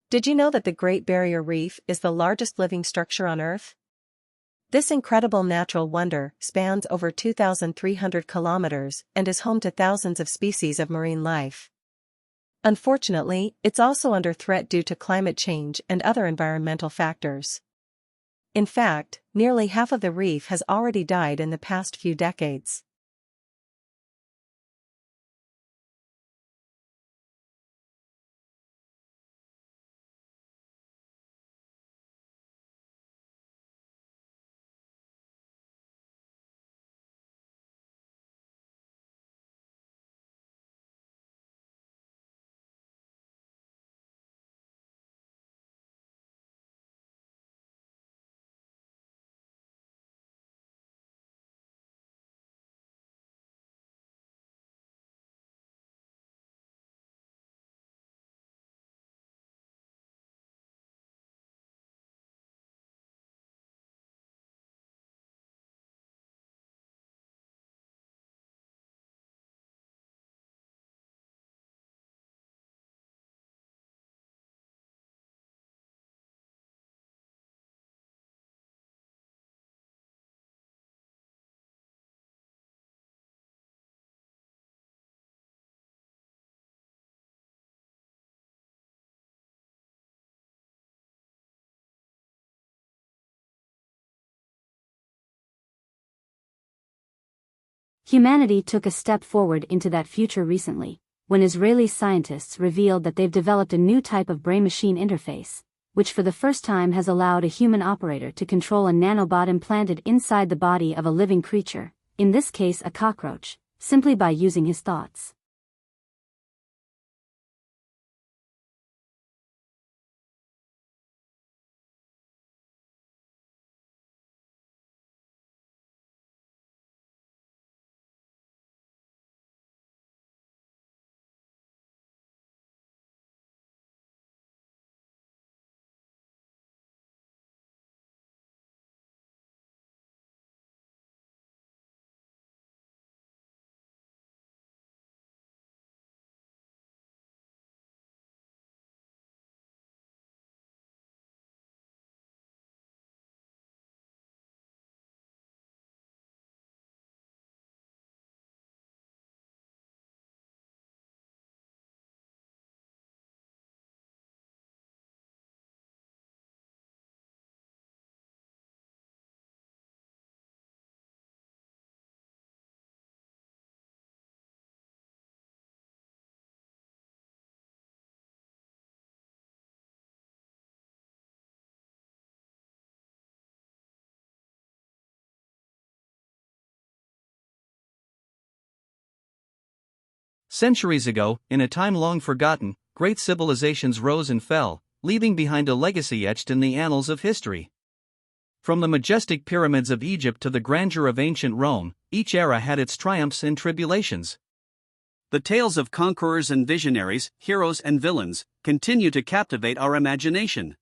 Did you know that the Great Barrier Reef is the largest living structure on Earth? This incredible natural wonder spans over 2,300 kilometers and is home to thousands of species of marine life. Unfortunately, it's also under threat due to climate change and other environmental factors. In fact, nearly half of the reef has already died in the past few decades. Humanity took a step forward into that future recently, when Israeli scientists revealed that they've developed a new type of brain-machine interface, which for the first time has allowed a human operator to control a nanobot implanted inside the body of a living creature, in this case a cockroach, simply by using his thoughts. Centuries ago, in a time long forgotten, great civilizations rose and fell, leaving behind a legacy etched in the annals of history. From the majestic pyramids of Egypt to the grandeur of ancient Rome, each era had its triumphs and tribulations. The tales of conquerors and visionaries, heroes and villains, continue to captivate our imagination.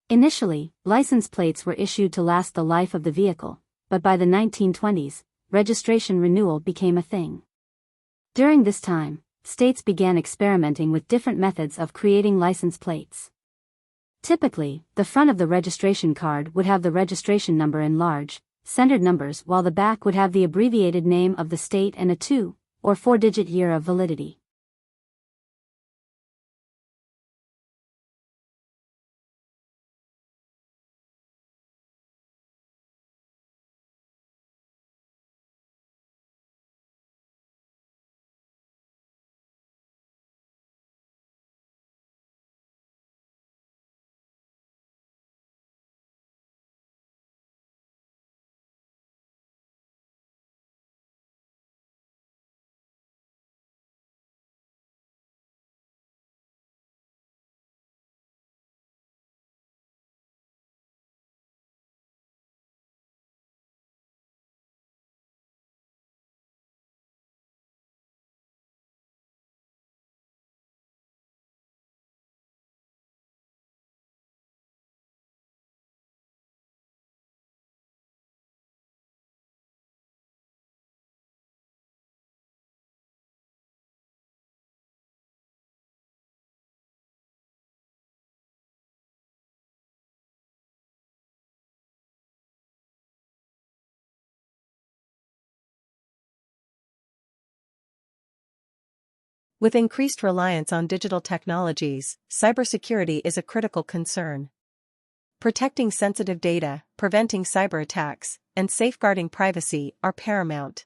Initially, license plates were issued to last the life of the vehicle, but by the 1920s, registration renewal became a thing. During this time, states began experimenting with different methods of creating license plates. Typically, the front of the registration card would have the registration number in large, centered numbers, while the back would have the abbreviated name of the state and a 2- or 4-digit year of validity. With increased reliance on digital technologies, cybersecurity is a critical concern. Protecting sensitive data, preventing cyber attacks, and safeguarding privacy are paramount.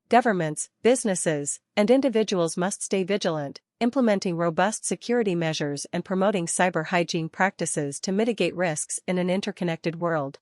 Governments, businesses, and individuals must stay vigilant, implementing robust security measures and promoting cyber hygiene practices to mitigate risks in an interconnected world.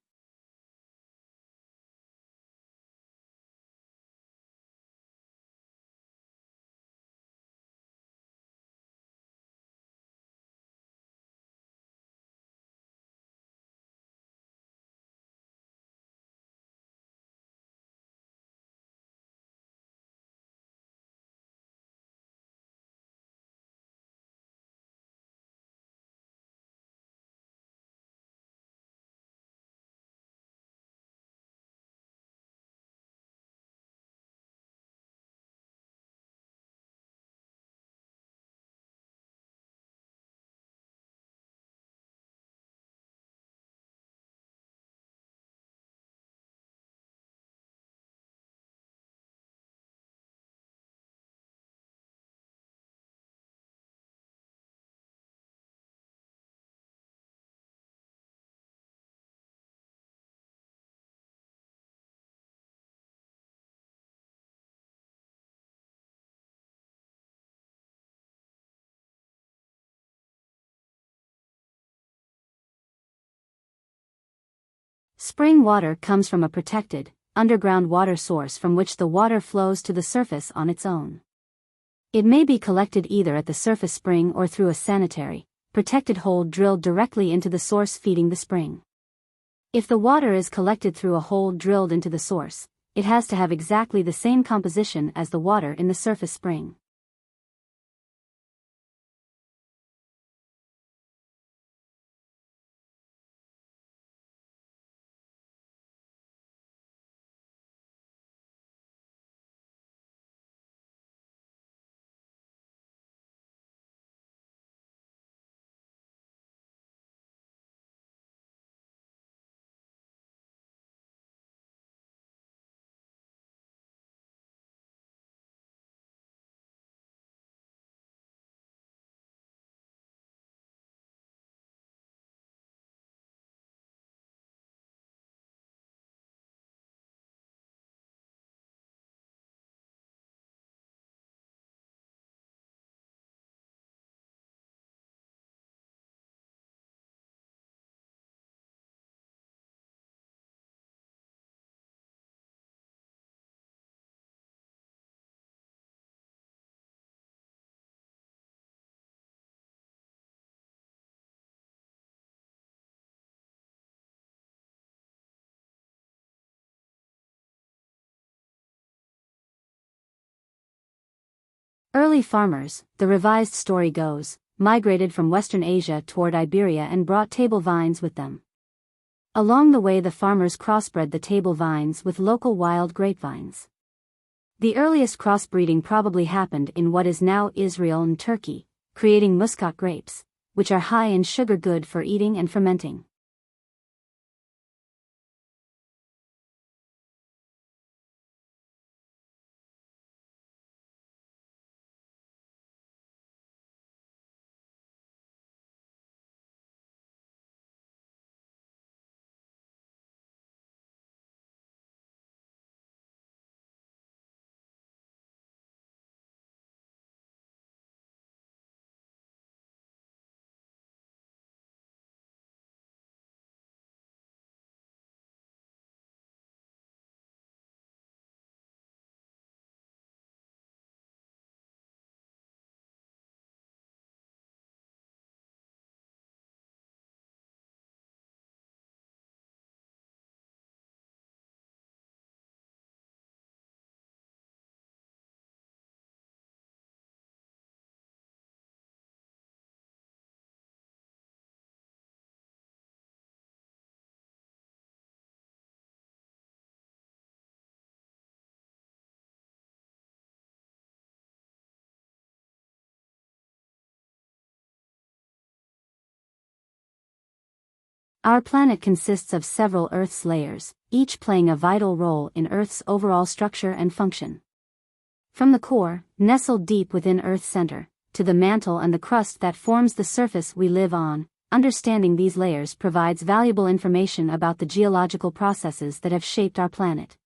Spring water comes from a protected, underground water source from which the water flows to the surface on its own. It may be collected either at the surface spring or through a sanitary, protected hole drilled directly into the source feeding the spring. If the water is collected through a hole drilled into the source, it has to have exactly the same composition as the water in the surface spring. Early farmers, the revised story goes, migrated from Western Asia toward Iberia and brought table vines with them. Along the way the farmers crossbred the table vines with local wild grapevines. The earliest crossbreeding probably happened in what is now Israel and Turkey, creating Muscat grapes, which are high in sugar good for eating and fermenting. Our planet consists of several Earth's layers, each playing a vital role in Earth's overall structure and function. From the core, nestled deep within Earth's center, to the mantle and the crust that forms the surface we live on, understanding these layers provides valuable information about the geological processes that have shaped our planet.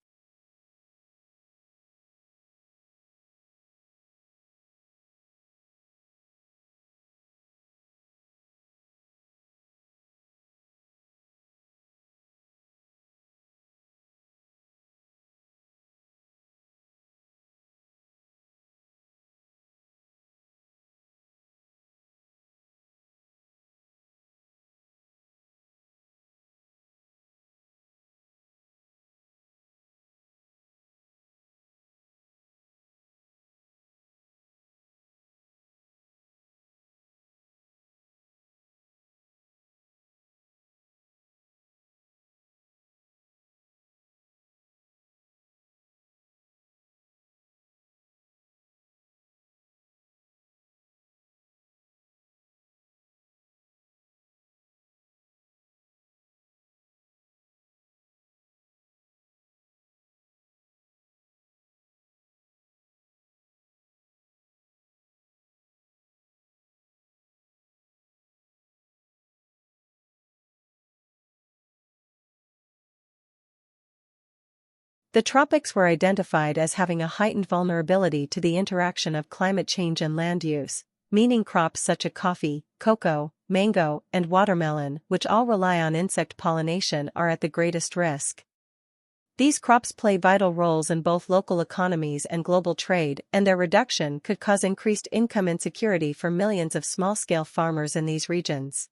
The tropics were identified as having a heightened vulnerability to the interaction of climate change and land use, meaning crops such as coffee, cocoa, mango, and watermelon, which all rely on insect pollination, are at the greatest risk. These crops play vital roles in both local economies and global trade, and their reduction could cause increased income insecurity for millions of small-scale farmers in these regions.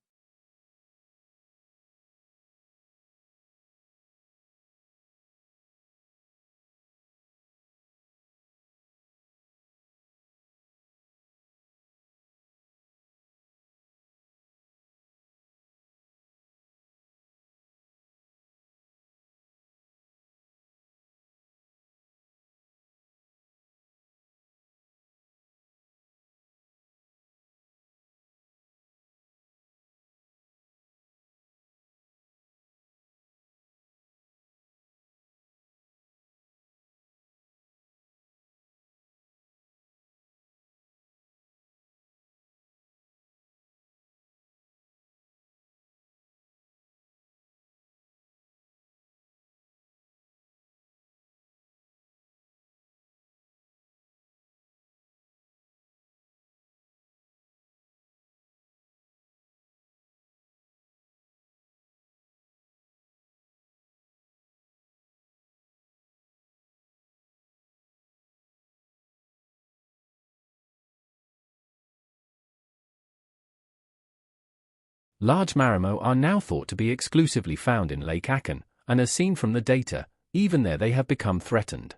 Large marimo are now thought to be exclusively found in Lake Akan, and as seen from the data, even there they have become threatened.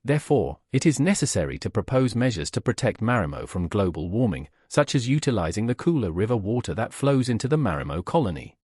Therefore, it is necessary to propose measures to protect marimo from global warming, such as utilizing the cooler river water that flows into the marimo colony.